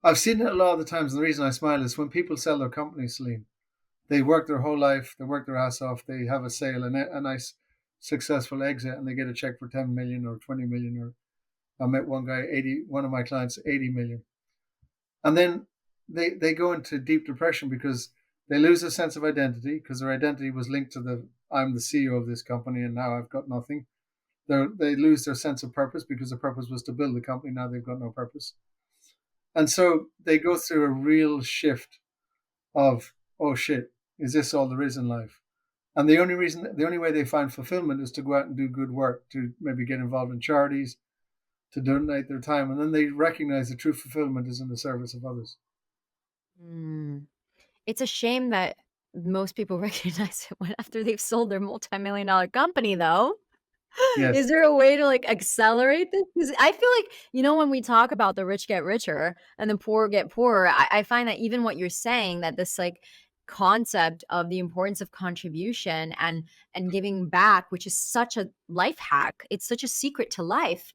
I've seen it a lot of the times, and the reason I smile is when people sell their companies, Celine. They work their whole life, they work their ass off, they have a sale and a nice successful exit, and they get a check for 10 million or 20 million. Or I met one guy, 80, one of my clients, 80 million. And then they go into deep depression because they lose a sense of identity because their identity was linked to I'm the CEO of this company and now I've got nothing. They lose their sense of purpose because the purpose was to build the company. Now they've got no purpose. And so they go through a real shift of, oh shit, is this all there is in life? And the only way they find fulfillment is to go out and do good work, to maybe get involved in charities, to donate their time. And then they recognize the true fulfillment is in the service of others. Mm. It's a shame that most people recognize it when after they've sold their multi-million dollar company, though. Yes. Is there a way to, like, accelerate this? Because I feel like, when we talk about the rich get richer and the poor get poorer, I find that even what you're saying, that this, like, concept of the importance of contribution and giving back, which is such a life hack, it's such a secret to life,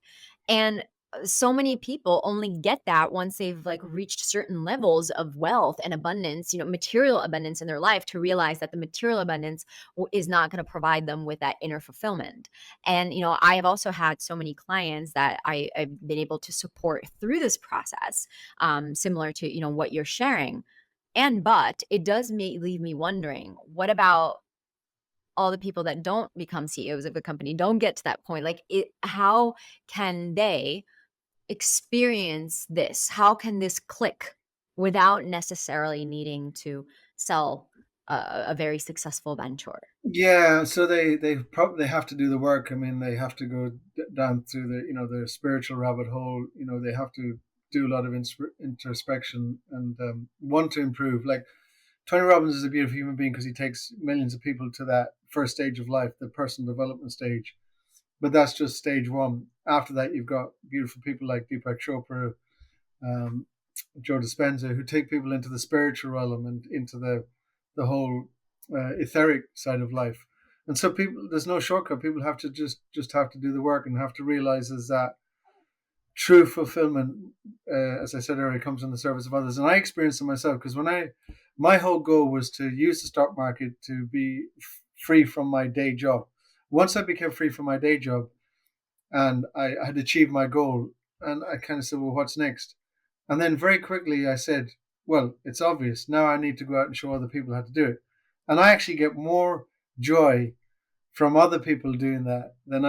and so many people only get that once they've, like, reached certain levels of wealth and abundance, material abundance in their life, to realize that the material abundance is not going to provide them with that inner fulfillment. And, I have also had so many clients that I've been able to support through this process, similar to, what you're sharing. But it does leave me wondering, what about all the people that don't become CEOs of a company, don't get to that point? Like, how can they experience this? How can this click without necessarily needing to sell a very successful venture? Yeah, so they probably have to do the work. I mean, they have to go down through the spiritual rabbit hole. They have to do a lot of introspection and want to improve. Like Tony Robbins is a beautiful human being because he takes millions of people to that first stage of life, the personal development stage. But that's just stage one. After that, you've got beautiful people like Deepak Chopra, um, Joe Dispenza, who take people into the spiritual realm and into the whole etheric side of life. And so people, there's no shortcut. People have to just have to do the work and have to realize is that true fulfillment, as I said earlier, comes in the service of others. And I experienced it myself because my whole goal was to use the stock market to be free from my day job. Once I became free from my day job and I had achieved my goal, and I kind of said, well, what's next? And then very quickly I said, well, it's obvious. Now I need to go out and show other people how to do it. And I actually get more joy from other people doing that than